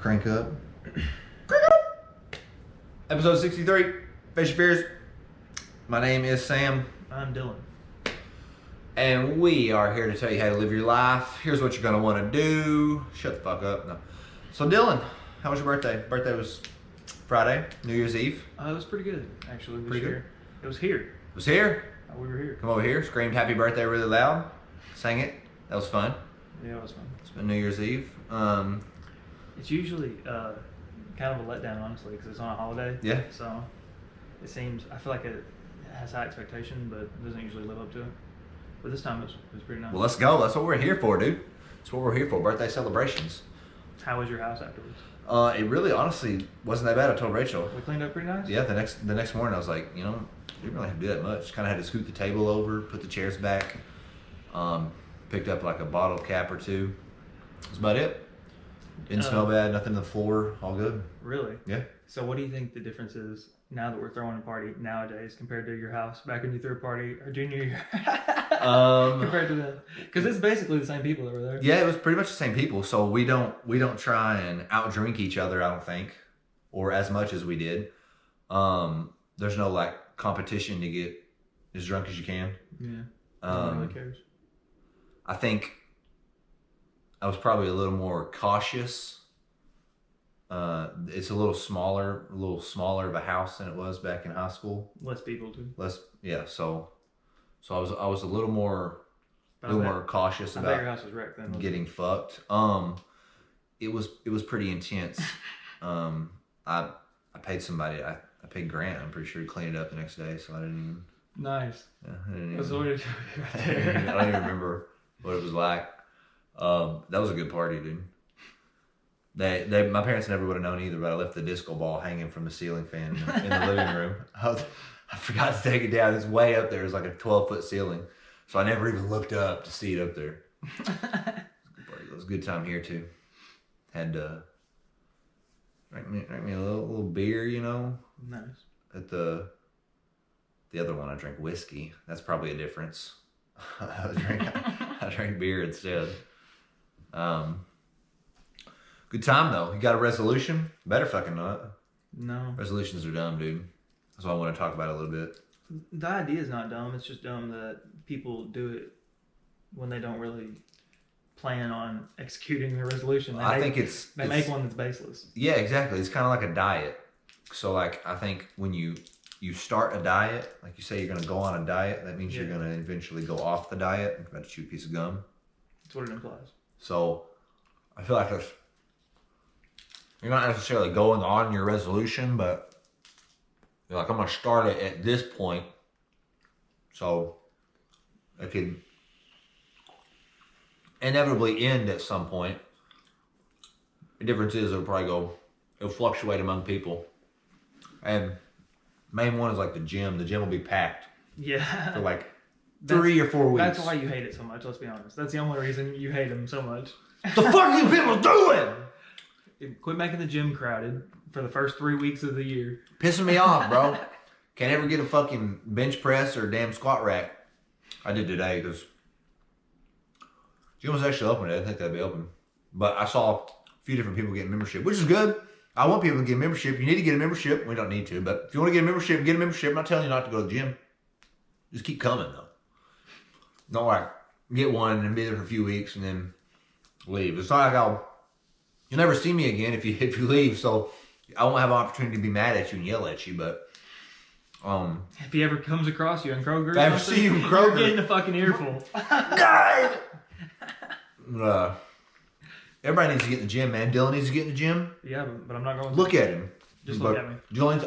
Crank up. Crank up! Episode 63, Face Your Fears. My name is Sam. I'm Dylan. And we are here to tell you how to live your life. Here's what you're going to want to do. Shut the fuck up. No. So Dylan, how was your birthday? Birthday was Friday, New Year's Eve. It was pretty good, actually, this Pretty good? year. It was here. It was here. We were here. Come over here, screamed happy birthday really loud. Sang it. That was fun. Yeah, it was fun. It's been New Year's Eve. It's usually kind of a letdown, honestly, because it's on a holiday. Yeah. So it seems, I feel like it has high expectation, but it doesn't usually live up to it. But this time it was pretty nice. Well, let's go. That's what we're here for, dude. That's what we're here for. Birthday celebrations. How was your house afterwards? It really, honestly, wasn't that bad. I told Rachel. We cleaned up pretty nice? Yeah, the next morning I was like, you know, didn't really have to do that much. Kind of had to scoot the table over, put the chairs back. Picked up like a bottle cap or two. That's about it. Didn't smell bad. Nothing on the floor. All good. Really? Yeah. So what do you think the difference is now that we're throwing a party nowadays compared to your house back when you threw a party or junior year? Compared to that, because it's basically the same people that were there. Yeah, it was pretty much the same people. So we don't try and outdrink each other, I don't think, or as much as we did. There's no like competition to get as drunk as you can. Yeah. No one really cares. I think I was probably a little more cautious. It's a little smaller of a house than it was back in high school. Less people too. Yeah. So I was a little more cautious I bet about your house was wrecked then. getting fucked. It was pretty intense. I paid somebody. I paid Grant. I'm pretty sure he cleaned it up the next day. So I didn't even. Nice. Yeah, I didn't That's even. what it right I there. don't even remember what it was like. That was a good party, dude. My parents never would have known either, but I left the disco ball hanging from the ceiling fan in the living room. I forgot to take it down. It's way up there. It's like a 12-foot ceiling. So I never even looked up to see it up there. It was a good time here too. Had drank me a little beer, you know. Nice. At the other one I drank whiskey. That's probably a difference. I drank beer instead. Good time though. You got a resolution? Better fucking not. No. Resolutions are dumb, dude. That's what I want to talk about a little bit. The idea is not dumb. It's just dumb that people do it when they don't really plan on executing their resolution. They make one that's baseless. Yeah, exactly. It's kind of like a diet. So like I think when you start a diet, like you say you're going to go on a diet, that means you're going to eventually go off the diet. I'm about to chew a piece of gum. That's what it implies. So I feel like you're not necessarily going on your resolution, but you're like, I'm going to start it at this point. So it could inevitably end at some point. The difference is it'll fluctuate among people. And main one is like the gym. The gym will be packed. Yeah. For like 3 or 4 weeks. That's why you hate it so much, let's be honest. That's the only reason you hate them so much. The fuck are you people doing? Quit making the gym crowded for the first 3 weeks of the year. Pissing me off, bro. Can't ever get a fucking bench press or a damn squat rack. I did today because gym was actually open. I didn't think that'd be open. But I saw a few different people getting membership, which is good. I want people to get a membership. You need to get a membership. We don't need to, but if you want to get a membership, get a membership. I'm not telling you not to go to the gym. Just keep coming, though. Don't like get one and be there for a few weeks and then leave. It's not like you'll never see me again if you leave. So I won't have an opportunity to be mad at you and yell at you. But if he ever comes across you in Kroger, if I ever see you in Kroger, you're getting a fucking earful. God! Everybody needs to get in the gym, man. Dylan needs to get in the gym. Yeah, but I'm not going to. Look at him. Just look at me.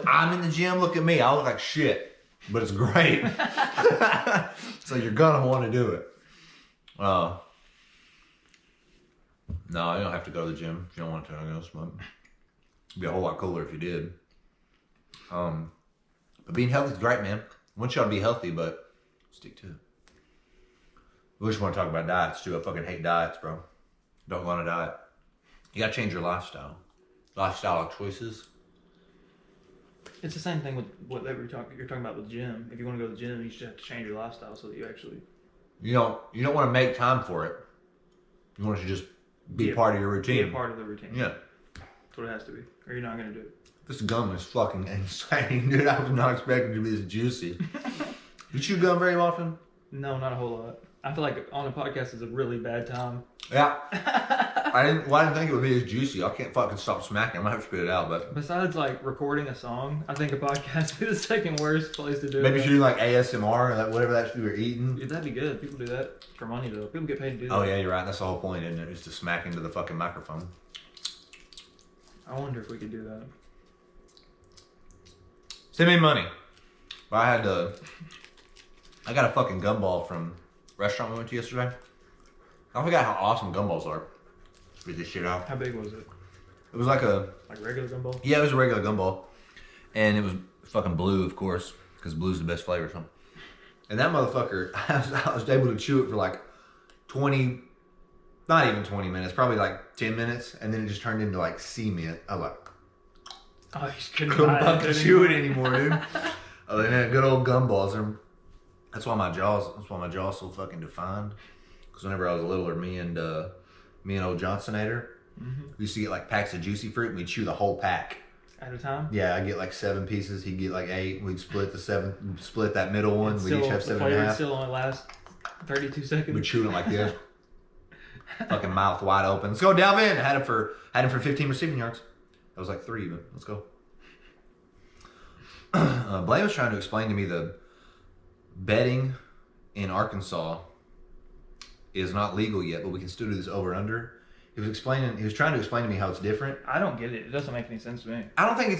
I'm in the gym. Look at me. I look like shit, but it's great. So you're gonna want to do it. No, you don't have to go to the gym if you don't want to. I guess, but it'd be a whole lot cooler if you did. But being healthy is great, man. I want y'all to be healthy, but stick to it. We just want to talk about diets too. I fucking hate diets, bro. Don't go on a diet. You gotta change your lifestyle. Lifestyle choices. It's the same thing with whatever you're talking about with the gym. If you want to go to the gym, you should have to change your lifestyle so that you actually. You don't want to make time for it. You want it to just be part of your routine. Be a part of the routine. Yeah. That's what it has to be. Or you're not going to do it. This gum is fucking insane, dude. I was not expecting it to be this juicy. You chew gum very often? No, not a whole lot. I feel like on a podcast is a really bad time. Yeah. I didn't think it would be as juicy. I can't fucking stop smacking. I might have to spit it out, but... Besides, like, recording a song, I think a podcast would be the second worst place to do it. Maybe you should do, like, ASMR, like, whatever that you were eating. Dude, that'd be good. People do that for money, though. People get paid to do that. Oh, yeah, you're right. That's the whole point, isn't it? It's to smack into the fucking microphone. I wonder if we could do that. Send me money. But I got a fucking gumball from a restaurant we went to yesterday. I forgot how awesome gumballs are. Spit this shit out. How big was it? It was like a... Like regular gumball? Yeah, it was a regular gumball. And it was fucking blue, of course, because blue's the best flavor. So. And that motherfucker, I was able to chew it for like 20, not even 20 minutes, probably like 10 minutes. And then it just turned into like cement. I was like... Oh, you just couldn't fucking chew it anymore, dude. Oh, man, good old gumballs. That's why my jaw's so fucking defined. Because whenever I was littler, me and old Johnsonator, we used to get like packs of juicy fruit and we'd chew the whole pack. At a time? Yeah, I'd get like 7 pieces. He'd get like 8. We'd split that middle one. We'd each have 7 and a half. Still only lasts 32 seconds. We'd chew it like this. Fucking mouth wide open. Let's go, Dalvin. Had him for 15 receiving yards. That was like 3, but let's go. Blaine was trying to explain to me the betting in Arkansas is not legal yet, but we can still do this over-under. He was trying to explain to me how it's different. I don't get it. It doesn't make any sense to me. I don't think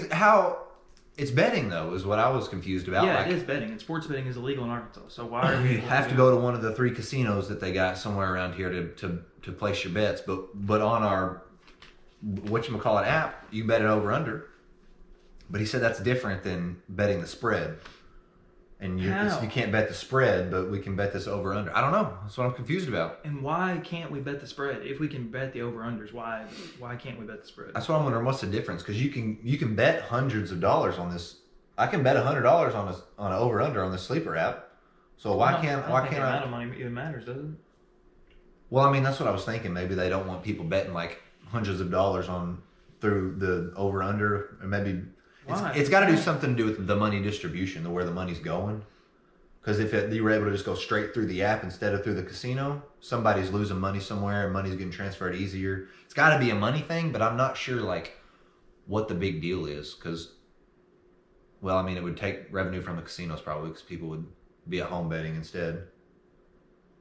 it's betting, though, is what I was confused about. Yeah, like, it is betting, and sports betting is illegal in Arkansas. So why are we... You have to go to one of the 3 casinos that they got somewhere around here to place your bets, but on our whatchamacallit app, you bet it over-under. But he said that's different than betting the spread. And you can't bet the spread, but we can bet this over-under. I don't know. That's what I'm confused about. And why can't we bet the spread? If we can bet the over-unders, why can't we bet the spread? That's what I'm wondering. What's the difference? Because you can bet hundreds of dollars on this. I can bet $100 on an over-under on the sleeper app. So why can't the amount of money even matters, does it? Well, I mean, that's what I was thinking. Maybe they don't want people betting like hundreds of dollars through the over-under, or maybe... It's got to do something to do with the money distribution, where the money's going. Because if you were able to just go straight through the app instead of through the casino, somebody's losing money somewhere and money's getting transferred easier. It's got to be a money thing, but I'm not sure like what the big deal is. Because, well, I mean, it would take revenue from the casinos probably because people would be at home betting instead.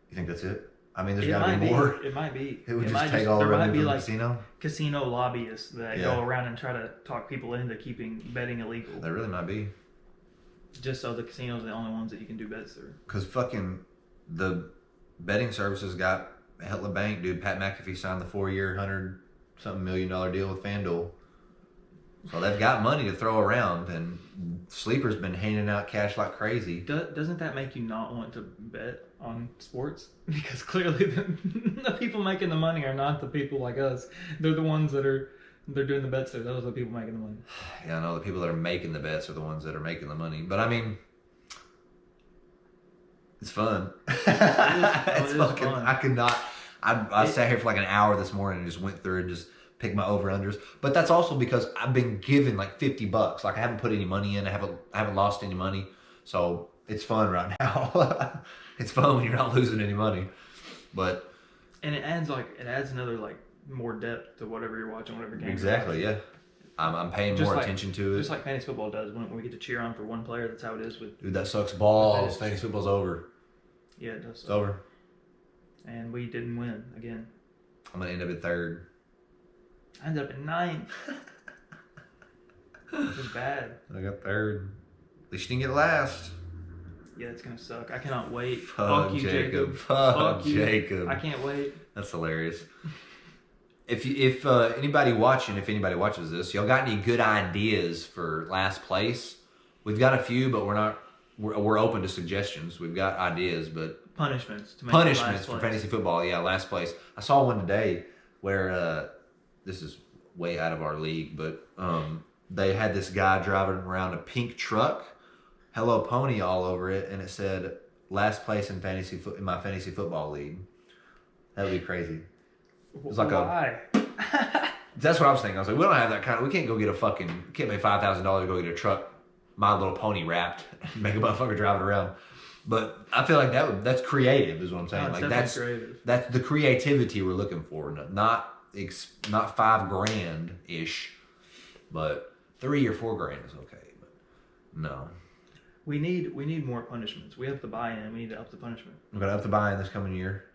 You think that's it? I mean, there's got to be more. It might be. It would just take all the revenue from the casino. Casino lobbyists that go around and try to talk people into keeping betting illegal. There really might be. Just so the casinos are the only ones that you can do bets through. Because fucking the betting services got hella bank, dude. Pat McAfee signed the 4-year, $100-something million deal with FanDuel. So they've got money to throw around, and Sleeper's been handing out cash like crazy. Doesn't that make you not want to bet on sports? Because clearly the people making the money are not the people like us. They're the ones they're doing the bets there. Those are the people making the money. Yeah, I know. The people that are making the bets are the ones that are making the money. But I mean, it's fun. It's fucking fun. I could not. I sat here for like an hour this morning and just went through and just pick my over-unders. But that's also because I've been given like $50. Like I haven't put any money in. I haven't lost any money. So it's fun right now. It's fun when you're not losing any money. But and it adds another like more depth to whatever you're watching, whatever game. Exactly, yeah. I'm paying more attention to it. Just like fantasy football does. When we get to cheer on for one player, that's how it is with... Dude, that sucks balls. Fantasy football's over. Yeah, it does. It's over. And we didn't win again. I'm going to end up at 3rd. I ended up at 9th. It was bad. I got 3rd. At least you didn't get last. Yeah, it's going to suck. I cannot wait. Fuck you, Jacob. Fuck you, Jacob. I can't wait. That's hilarious. If anybody watches this, y'all got any good ideas for last place? We've got a few, but we're open to suggestions. We've got ideas, but punishments for fantasy football. Yeah, last place. I saw one today where this is way out of our league, but they had this guy driving around a pink truck, Hello Pony all over it, and it said last place in my fantasy football league. That would be crazy. It was like Why? That's what I was thinking. I was like, we don't have that kind of. We can't go get we can't pay $5,000 to go get a truck, My Little Pony wrapped, and make a motherfucker drive it around. But I feel like that's creative, is what I'm saying. No, like creative. That's the creativity we're looking for. Not $5,000 ish, but $3,000 or $4,000 is okay. But no, we need more punishments. We have the buy-in. We need to up the punishment. we're gonna up the buy-in this coming year.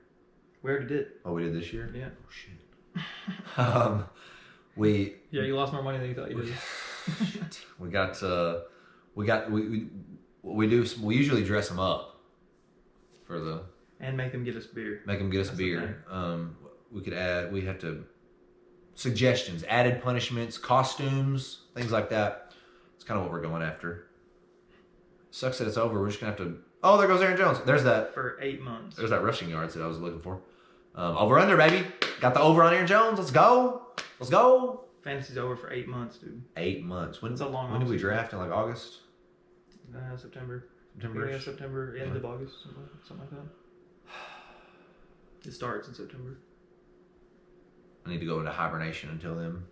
We already did. Oh, we did this year. Yeah. Oh shit. Yeah, you lost more money than you thought you did. Shit. We usually dress them up for the and make them get us beer. Make them get us beer. We have to suggestions, added punishments, costumes, things like that. It's kind of what we're going after. Sucks that it's over. We're just gonna have to. Oh, there goes Aaron Jones. There's that for 8 months. There's that rushing yards that I was looking for. Over under, baby. Got the over on Aaron Jones. Let's go. Let's go. Fantasy's over for 8 months, dude. 8 months. It's a long. When did we draft? In like August? September. September. Yeah, September. End of August. Something like that. It starts in September. I need to go into hibernation until then.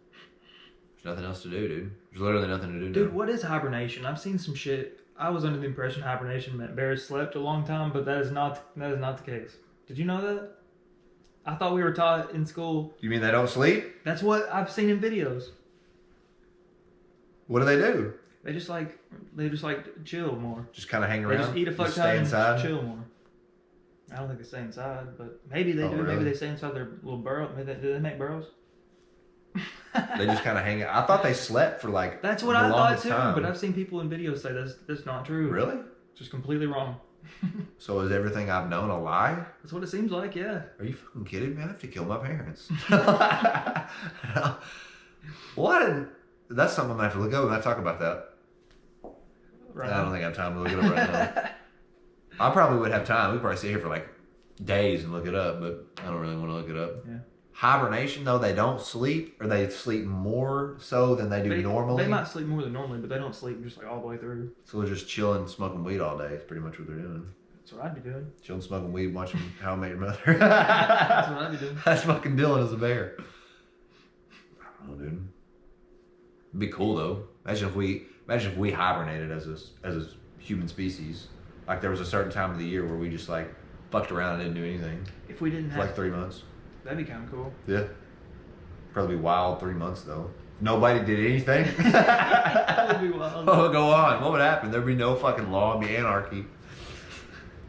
There's nothing else to do, dude. There's literally nothing to do. Dude, now. what is hibernation? I've seen some shit. I was under the impression hibernation meant bears slept a long time, but that is not the case. Did you know that? I thought we were taught in school. You mean they don't sleep? That's what I've seen in videos. What do? They just like chill more. Just kind of hang around. They just eat a fuck stay ton inside. and chill more. I don't think they stay inside, but maybe they do. Really? Maybe they stay inside their little burrow. Do they make burrows? They just kind of hang out. I thought they slept for like. That's what I thought too. But I've seen people in videos say that's not true. Really? Just completely wrong. So is everything I've known a lie? That's what it seems like. Yeah. Are you fucking kidding me? I have to kill my parents. What? That's something I'm gonna have to look up when I talk about that. Right. I don't think I have time to look it up right now. I probably would have time. We'd probably sit here for like days and look it up, but I don't really want to look it up. Yeah. Hibernation, though, they don't sleep, or they sleep more so than they do normally. They might sleep more than normally, but they don't sleep just like all the way through. So they're just chilling, smoking weed all day. It's pretty much what they're doing. That's what I'd be doing. Chilling, smoking weed, watching How I Met Your Mother. That's what I'd be doing. That's fucking Dylan as a bear. I don't know, dude. It'd be cool though. Imagine if we hibernated as a human species. Like there was a certain time of the year where we just like fucked around and didn't do anything. If we didn't for have like 3 months. That'd be kind of cool. Yeah. Probably wild 3 months though. Nobody did anything. That would be wild. What would go on? What would happen? There'd be no fucking law. It'd be anarchy.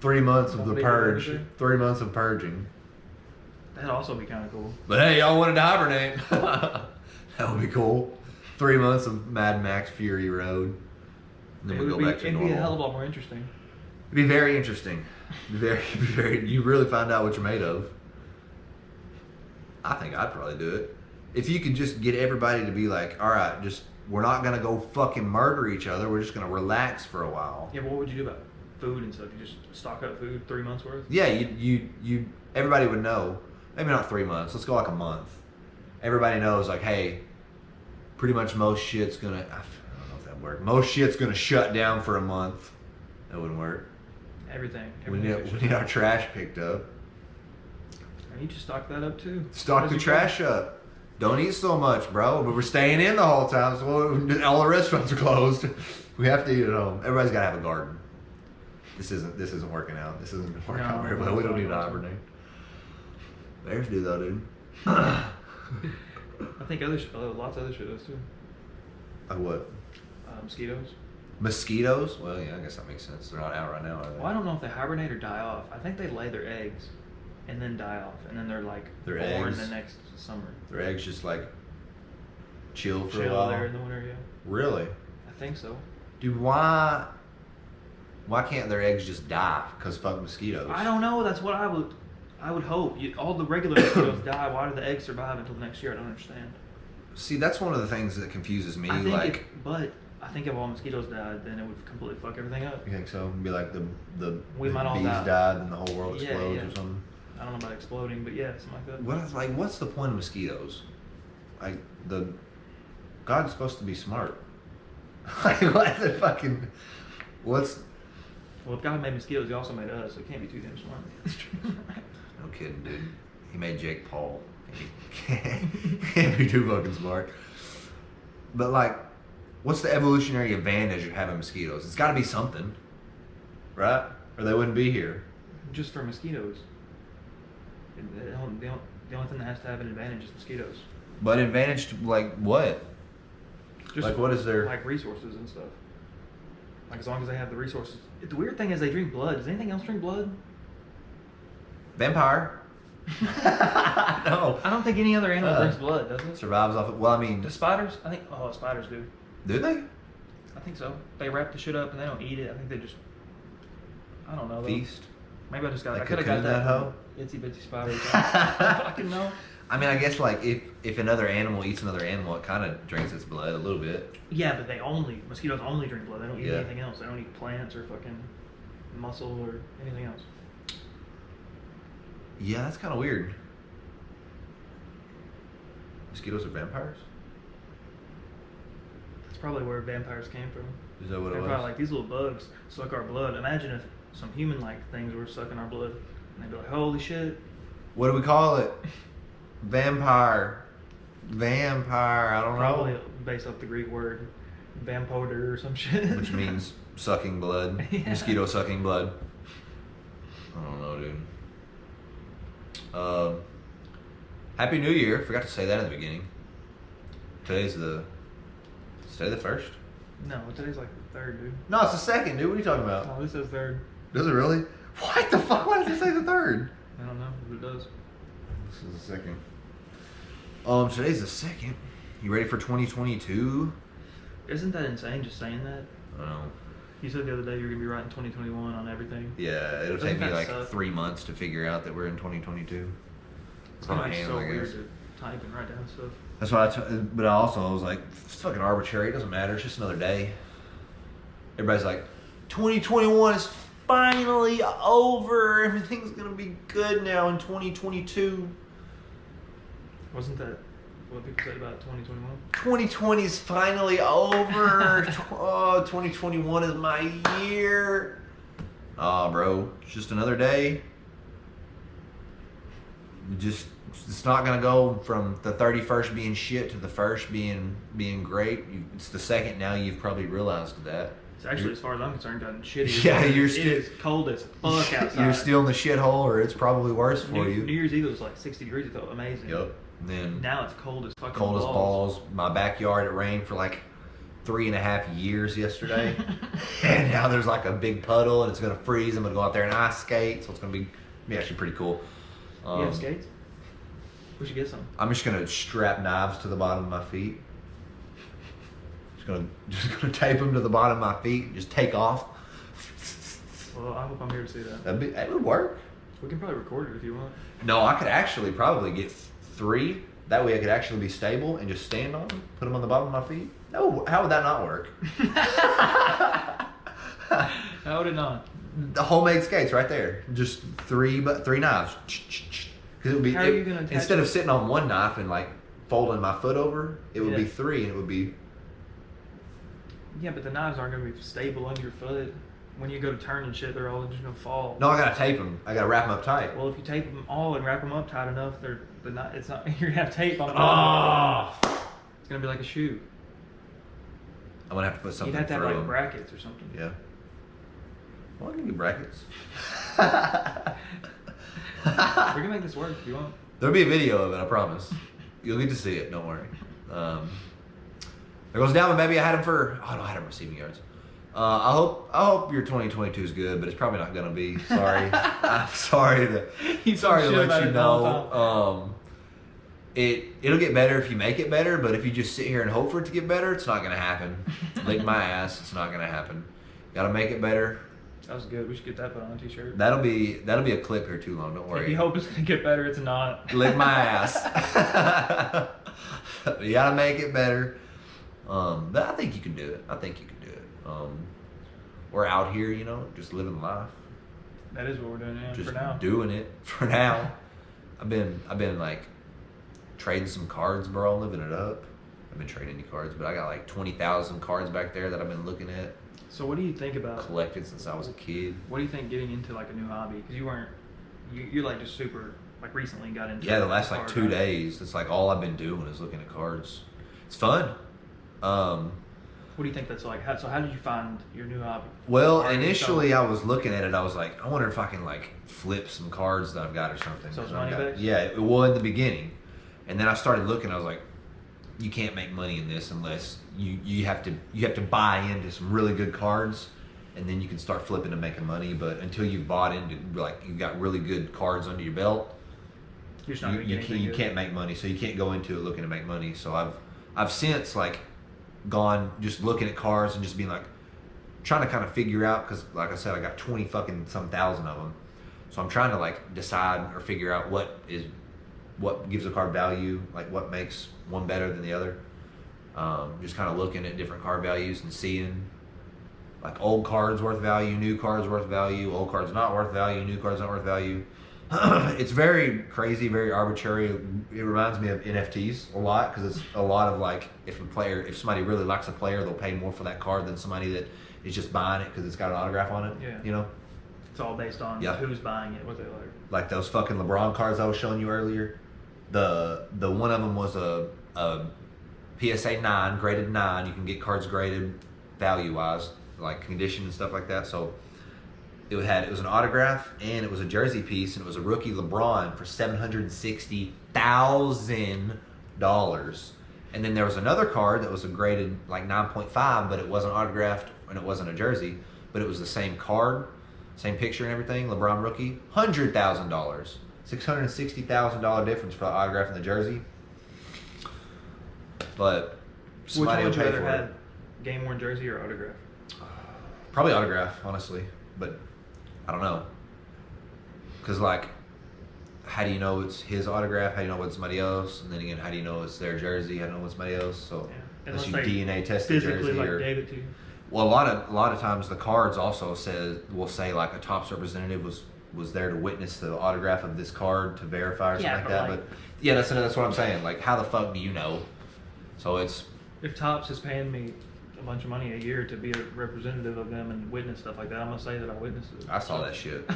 3 months of the purge. 3 months of purging. That'd also be kind of cool. But hey, y'all wanted to hibernate. That would be cool. 3 months of Mad Max Fury Road. And then we go back to normal. It'd be a hell of a lot more interesting. It'd be very interesting. Very. You really find out what you're made of. I think I'd probably do it. If you could just get everybody to be like, all right, we're not gonna go fucking murder each other. We're just gonna relax for a while. Yeah, but what would you do about food and stuff? You just stock up food 3 months worth? Yeah, you everybody would know. Maybe not 3 months. Let's go like a month. Everybody knows like, hey, pretty much most shit's gonna. I don't know if that worked. Most shit's gonna shut down for a month. That wouldn't work. Everything. We need our trash picked up. You just stock that up too. Stock the trash up. Don't eat so much, bro. But we're staying in the whole time, so all the restaurants are closed. We have to eat at home. Everybody's got to have a garden. This isn't working out. This isn't working out very well. We don't need to hibernate. Bears do though, dude. I think lots of other shit does too. Like what? Mosquitoes. Mosquitoes? Well, yeah, I guess that makes sense. They're not out right now, are they? Well, I don't know if they hibernate or die off. I think they lay their eggs and then die off, and then they're like Their born eggs? the next summer. Their eggs just like chill for a while. There in the winter, yeah. Really? I think so. Dude, why can't their eggs just die? Because fuck mosquitoes. I don't know. That's what I would hope. All the regular mosquitoes die. Why do the eggs survive until the next year? I don't understand. See, that's one of the things that confuses me. I think if all mosquitoes died, then it would completely fuck everything up. You think so? It'd be like the We might all bees die. died and the whole world Yeah, explodes yeah. or something. I don't know about exploding, but yeah, something like that. What's the point of mosquitoes? Like God's supposed to be smart. Like what's the fucking what's? Well, if God made mosquitoes, He also made us, so it can't be too damn smart. That's true. No kidding, dude. He made Jake Paul. Can't be too fucking smart. But like, what's the evolutionary advantage of having mosquitoes? It's got to be something, right? Or they wouldn't be here. Just for mosquitoes. The only thing that has to have an advantage is mosquitoes. But advantage to like what? Just like what is their like resources and stuff. Like as long as they have the resources. The weird thing is they drink blood. Does anything else drink blood? vampire? No. I don't think any other animal drinks blood, does it? Survives off it. Well, I mean, The spiders? I think. Oh, spiders do. do they? I think so. They wrap the shit up and they don't eat it. I think they just. I don't know. Though. Feast. Maybe I just got. Like I could have got cocoon that. that hoe? Itsy bitsy spiders. I don't fucking know. I mean, I guess like if another animal eats another animal, it kind of drinks its blood a little bit. Yeah, but mosquitoes only drink blood. They don't eat Yeah. anything else. They don't eat plants or fucking muscle or anything else. Yeah, that's kind of weird. Mosquitoes are vampires? That's probably where vampires came from. Is that what it They're was? probably like, these little bugs suck our blood. Imagine if some human-like things were sucking our blood. And they'd be like, holy shit. What do we call it? Vampire. I don't Probably know. based off the Greek word vampoder or some shit. Which means sucking blood. Yeah. Mosquito sucking blood. I don't know, dude. Happy New Year. Forgot to say that in the beginning. Today's the first? No, today's like the 3rd, dude. No, it's the 2nd, dude. What are you talking about? Oh, this says 3rd. Does it really? What the fuck? Why does it say the 3rd? I don't know, but it does. This is the 2nd. Today's the 2nd. You ready for 2022? Isn't that insane just saying that? I don't know. You said the other day you were going to be writing 2021 on everything. Yeah, it'll Doesn't take me that like suck? 3 months to figure out that we're in 2022. It's On going my to be hand, so I weird guess. to type and write down stuff. That's why but I also was like, it's fucking arbitrary. It doesn't matter. It's just another day. Everybody's like, 2021 is finally over. Everything's going to be good now in 2022. Wasn't that what people said about 2021? 2020 is finally over. 2021 is my year. Aw, bro. It's just another day. It's not gonna go from the 31st being shit to the 1st being great. It's the 2nd now. You've probably realized that. It's actually, as far as I'm concerned, gotten shitty. Yeah, It you're is cold as fuck outside. You're still in the shithole, or it's probably worse for New you. Year's Eve it was like 60 degrees. It felt amazing. Yep. And then Now it's cold as fucking cold as balls. My backyard, it rained for like 3.5 years yesterday, and now there's like a big puddle, and it's gonna freeze. I'm gonna go out there and ice skate, so it's gonna be actually pretty cool. You have skates? We should get some. I'm just gonna strap knives to the bottom of my feet. Just gonna tape them to the bottom of my feet and just take off. Well, I hope I'm here to see that. That would work. We can probably record it if you want. No, I could actually probably get 3. That way I could actually be stable and just stand on them, put them on the bottom of my feet. No, how would that not work? How would it not? The homemade skates right there. Just 3 knives. Because it would be, How are you gonna attach instead it? of sitting on one knife and like folding my foot over, it would be Yeah. 3, and it would be. Yeah, but the knives aren't going to be stable under your foot. When you go to turn and shit, they're all just going to fall. No, I gotta tape them. I gotta wrap them up tight. Well, if you tape them all and wrap them up tight enough, it's not. You're gonna have tape on. It's gonna be like a shoe. I'm gonna have to put something You'd have to have through like them. brackets or something. Yeah. Well, I can get brackets. We can make this work if you want. There'll be a video of it, I promise. You'll get to see it. Don't worry. There goes down, but maybe I had him for. Oh no, I had him receiving yards. I hope your 2022 is good, but it's probably not gonna be. Sorry, I'm sorry to let you know. It'll get better if you make it better, but if you just sit here and hope for it to get better, it's not gonna happen. Lick my ass, it's not gonna happen. Gotta make it better. That was good. We should get that put on a t-shirt. That'll be a clip here too long. Don't worry. If you hope it's gonna get better, it's not. Lick my ass. You gotta make it better. But I think you can do it. We're out here, just living life. That is what we're doing, yeah. Just For now. doing it for now. I've been like trading some cards, bro, living it up. I've been trading any cards, but I got like 20,000 cards back there that I've been looking at, So what do you think about? collected since I was a kid. What do you think getting into like a new hobby? Because you're like just super like recently got into. Yeah, the last like card, 2 right? days. It's like all I've been doing is looking at cards. It's fun. What do you think that's like? How did you find your new hobby? Well, Are you initially selling- I was looking at it. I was like, I wonder if I can like flip some cards that I've got or something. So 'Cause money I've got- bags? Yeah, well, in the beginning, and then I started looking. I was like, you can't make money in this unless you have to buy into some really good cards, and then you can start flipping and making money. But until you've bought into like you've got really good cards under your belt, You're just not gonna get anything you good. can't make money. So you can't go into it looking to make money. So I've since like gone just looking at cards and just being like trying to kind of figure out, because like I said, I got 20 fucking some thousand of them, so I'm trying to like decide or figure out what gives a card value, like what makes one better than the other. Just kind of looking at different card values and seeing like old cards worth value, new cards worth value, old cards not worth value, new cards not worth value. It's very crazy, very arbitrary. It reminds me of NFTs a lot, because it's a lot of like if somebody really likes a player, they'll pay more for that card than somebody that is just buying it because it's got an autograph on it. Yeah. You know, It's all based on Yeah. who's buying it, what they like. like those fucking LeBron cards I was showing you earlier. The one of them was a PSA 9, graded 9. You can get cards graded value wise, like condition and stuff like that. So it was an autograph and it was a jersey piece, and it was a rookie LeBron for $760,000. And then there was another card that was a graded like 9.5, but it wasn't autographed and it wasn't a jersey, but it was the same card, same picture and everything. LeBron rookie, $100,000, $660,000 difference for the autograph and the jersey. But Which somebody one will would you pay rather for it. have? Game worn jersey or autograph? Probably autograph, honestly, but I don't know. Cause like, how do you know it's his autograph? How do you know it's somebody else? And then again, how do you know it's their jersey? How do you know it's somebody else? So Yeah. unless you they DNA test the physically jersey, like or gave it to you. well, a lot of times the cards also will say like a Topps representative was there to witness the autograph of this card to verify or something Yeah, like but that. like- But yeah, that's what I'm saying. Like, how the fuck do you know? So it's If Topps is paying me a bunch of money a year to be a representative of them and witness stuff like that, I'm gonna say that I witnessed it. I saw that shit.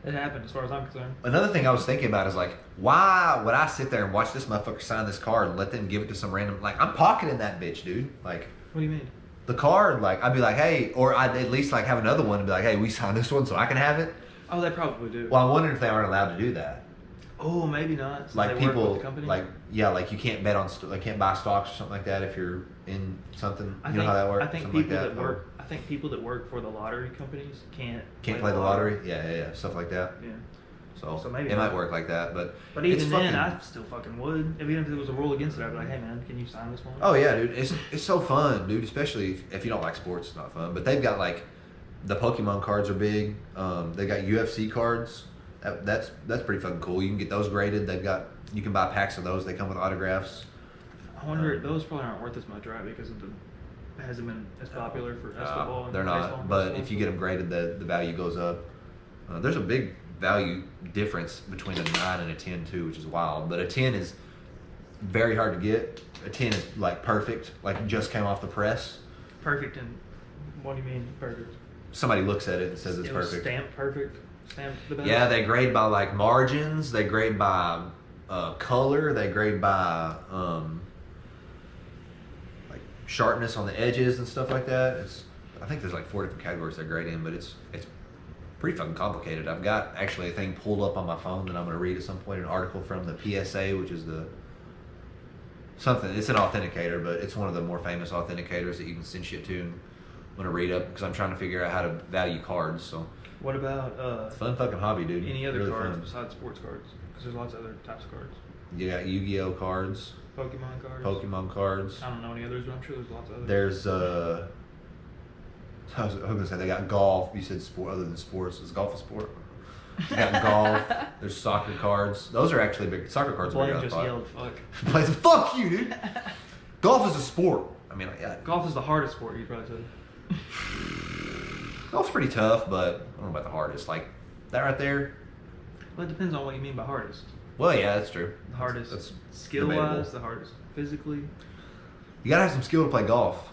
It happened, as far as I'm concerned. Another thing I was thinking about is like, why would I sit there and watch this motherfucker sign this card and let them give it to some random, like, I'm pocketing that bitch, dude. Like, What do you mean? the card, like, I'd be like, hey, or I'd at least like have another one and be like, hey, we signed this one so I can have it. Oh, they probably do. Well, I wonder if they aren't allowed to do that. Oh, maybe not. Since Like they work with people, the company. like, yeah, like you can't bet on, like can't buy stocks or something like that if you're in something. You know how that works? I think Something people like that work. I think people that work for the lottery companies can't Can't play the lottery. Yeah, stuff like that. Yeah. So maybe it not. might work like that, but But it's even then, fucking- I still fucking would. Even if there was a rule against it, I'd be like, hey man, can you sign this one? Oh yeah, dude, it's so fun, dude. Especially if you don't like sports, it's not fun. But they've got like the Pokemon cards are big. They got UFC cards. That's pretty fucking cool. You can get those graded. You can buy packs of those. They come with autographs. I wonder those probably aren't worth as much, right? Because it hasn't been as popular for football. They're not. But if you get them graded, the value goes up. There's a big value difference between a 9 and a 10 too, which is wild. But a 10 is very hard to get. A 10 is like perfect, like just came off the press. Perfect, and what do you mean perfect? Somebody looks at it and says it's It was perfect. stamped perfect. Stamped the best. Yeah, they grade by like margins. They grade by color. They grade by like sharpness on the edges and stuff like that. I think there's like 4 different categories they grade in, but it's pretty fucking complicated. I've got actually a thing pulled up on my phone that I'm going to read at some point. An article from the PSA, which is it's an authenticator, but it's one of the more famous authenticators that you can send shit to. And I'm going to read up because I'm trying to figure out how to value cards. So. What about Fun fucking hobby, dude. any other Really cards fun. besides sports cards? Because there's lots of other types of cards. You got Yu-Gi-Oh cards, Pokemon cards. Pokemon cards. I don't know any others, but I'm sure there's lots of others. There's I was gonna say they got golf. You said sport other than sports. Is golf a sport? They got golf. There's soccer cards. Those are actually big. Soccer cards are Blaine bigger than I just thought. yelled fuck. Blaine said, "Fuck you, dude." Golf is a sport. I mean, like, yeah, Golf is the hardest sport, you probably said. golf's pretty tough, but I don't know about the hardest. Like that right there. Well, it depends on what you mean by hardest. Well, yeah, that's true. The hardest That's skill-wise, debatable. the hardest physically. You gotta have some skill to play golf.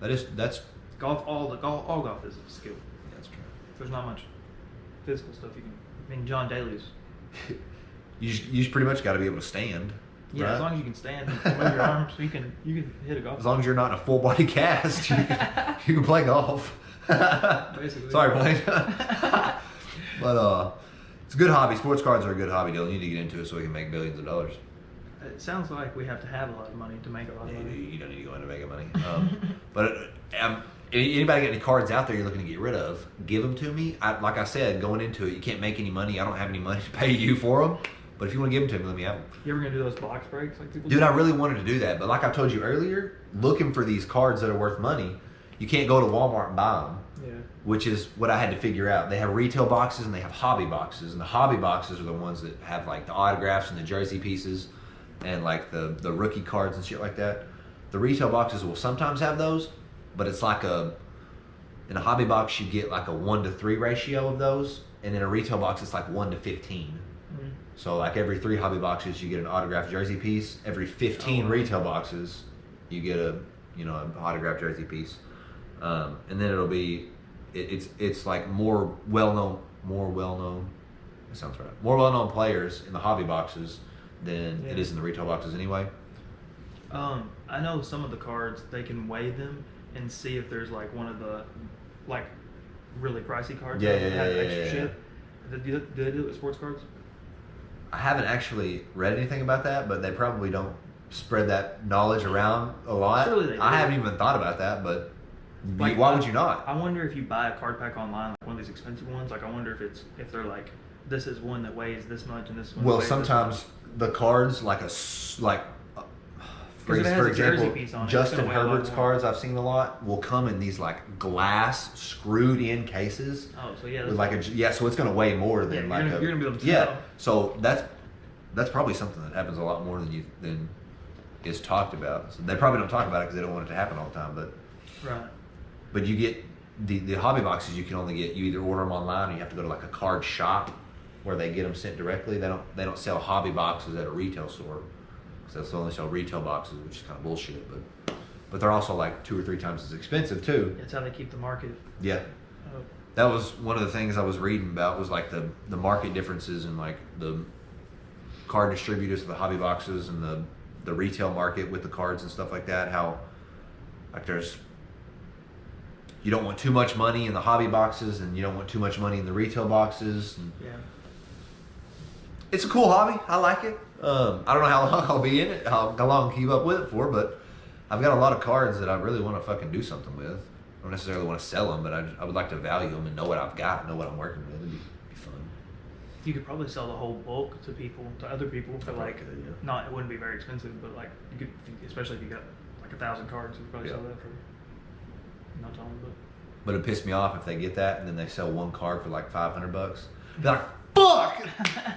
That's Golf, all golf is a skill. true. There's not much physical stuff you can. I mean, John Daly's You just pretty much got to be able to stand. Yeah, right? as long as you can stand and move your arms, you can hit a golf. As long as you're not in a full body cast, you can play golf. Basically. Sorry, Blaine. But it's a good hobby. Sports cards are a good hobby, Dylan. You need to get into it so we can make billions of dollars. It sounds like we have to have a lot of money to make a lot of money. You don't need to go into making money. But anybody got any cards out there you're looking to get rid of, give them to me. Like I said, going into it, you can't make any money. I don't have any money to pay you for them. But if you want to give them to me, let me have them. You ever gonna do those box breaks like people Dude, do? I really wanted to do that. But like I told you earlier, looking for these cards that are worth money, you can't go to Walmart and buy them. Yeah. Which is what I had to figure out. They have retail boxes and they have hobby boxes. And the hobby boxes are the ones that have like the autographs and the jersey pieces and like the rookie cards and shit like that. The retail boxes will sometimes have those, but it's like in a hobby box you get like a 1-to-3 ratio of those, and in a retail box it's like 1-to-15. So like every 3 hobby boxes you get an autographed jersey piece. Every 15 retail boxes you get a autographed jersey piece. And then it'll be it's like more well known. That sounds right. More well known players in the hobby boxes than it is in the retail boxes anyway. I know some of the cards they can weigh them and see if there's like one of the like really pricey cards that have extra shit. Do they do it with sports cards? I haven't actually read anything about that, but they probably don't spread that knowledge around a lot. Surely they do. I haven't even thought about that, but Like, why would you not? I wonder if you buy a card pack online, like one of these expensive ones. Like I wonder if they're like, this is one that weighs this much and this one. Well, weighs sometimes the cards for if it has a jersey example, piece on it, Justin it's gonna weigh a lot Herbert's more. cards I've seen a lot will come in these like glass screwed in cases. Oh, so yeah. With like so it's going to weigh more than Yeah, like you're gonna be able to yeah. tell. So that's probably something that happens a lot more than is talked about. So they probably don't talk about it because they don't want it to happen all the time. But you get the hobby boxes. You can only get, you either order them online or you have to go to like a card shop where they get them sent directly. They don't sell hobby boxes at a retail store because they only sell retail boxes, which is kind of bullshit. But they're also like 2 or 3 times as expensive too. That's how they keep the market. Yeah. Oh. That was one of the things I was reading about was like the market differences in like the card distributors of the hobby boxes and the retail market with the cards and stuff like that. How like you don't want too much money in the hobby boxes and you don't want too much money in the retail boxes. And Yeah. it's a cool hobby. I like it. I don't know how long I'll be in it, how long I'll keep up with it for, but I've got a lot of cards that I really want to fucking do something with. I don't necessarily want to sell them, but I would like to value them and know what I've got, know what I'm working with. It'd be fun. You could probably sell the whole bulk to other people for like, could, yeah. not, it wouldn't be very expensive, but like you could, especially if you got like 1,000 cards, you could probably sell that for not telling them, But it pissed me off if they get that and then they sell one card for like $500. They're like, fuck!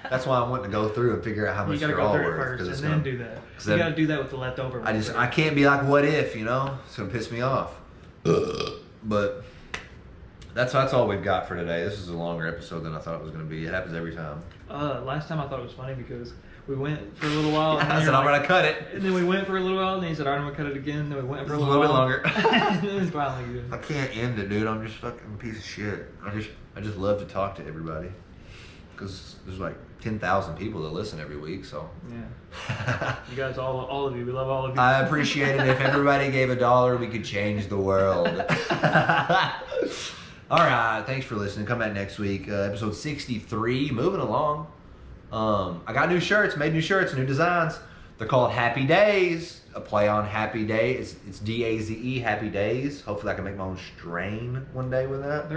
That's why I want to go through and figure out how You much gotta they're go all through it worth. first and it's then gonna, do that. You then- gotta do that with the leftover ones. I can't be like, what if, It's gonna piss me off. But that's all we've got for today. This is a longer episode than I thought it was gonna be. It happens every time. Last time I thought it was funny because we went for a little while. And I then said, you're I'm like- gonna cut it. And then we went for a little while, and then he said, all right, I'm gonna cut it again. Then we went for a Just a little little while. bit longer. And then it's finally good. I can't end it, dude. I'm just fucking a piece of shit. I just love to talk to everybody. Because there's like 10,000 people that listen every week, so. Yeah. You guys, all of you, we love all of you. I appreciate it. If everybody gave $1, we could change the world. All right, thanks for listening. Come back next week, episode 63. Moving along. I got new shirts, made new shirts, new designs. They're called Happy Days. A play on Happy Day. It's D-A-Z-E, Happy Days. Hopefully I can make my own strain one day with that.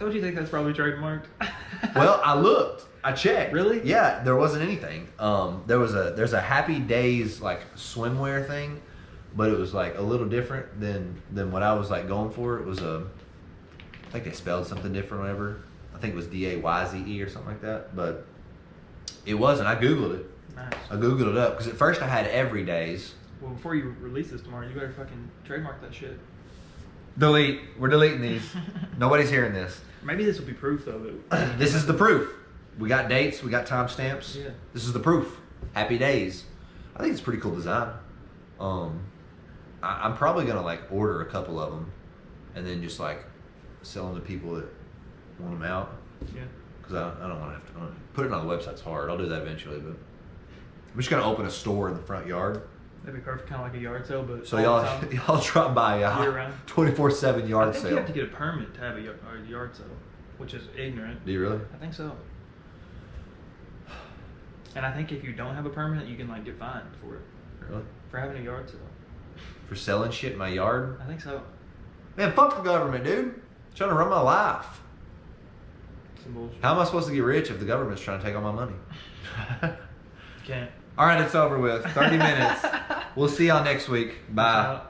Don't you think that's probably trademarked? Well, I looked. I checked. Really? Yeah, there wasn't anything. There's a Happy Days like swimwear thing, but it was like a little different than what I was like going for. It was I think they spelled something different, whatever. I think it was D-A-Y-Z-E or something like that, but it wasn't. I googled it. Nice. I googled it up because at first I had Every Days. Well, before you release this tomorrow, you better fucking trademark that shit. Delete. We're deleting these. Nobody's hearing this. Maybe this will be proof, though. That This is the proof. We got dates. We got timestamps. Yeah. This is the proof. Happy Days. I think it's a pretty cool design. I'm probably gonna like order a couple of them, and then just like sell them to people that want them out. Yeah. Because I don't want to have to put it on the website's hard. I'll do that eventually, but I'm just gonna open a store in the front yard. That'd be perfect, kind of like a yard sale, but So y'all drop by a year-round 24/7 yard I think sale. you have to get a permit to have a yard sale, which is ignorant. Do you really? I think so. And I think if you don't have a permit, you can like get fined for it. Really? For having a yard sale. For selling shit in my yard? I think so. Man, fuck the government, dude. I'm trying to run my life. Some bullshit. How am I supposed to get rich if the government's trying to take all my money? Can't. All right, it's over with. 30 minutes. We'll see y'all next week. Bye.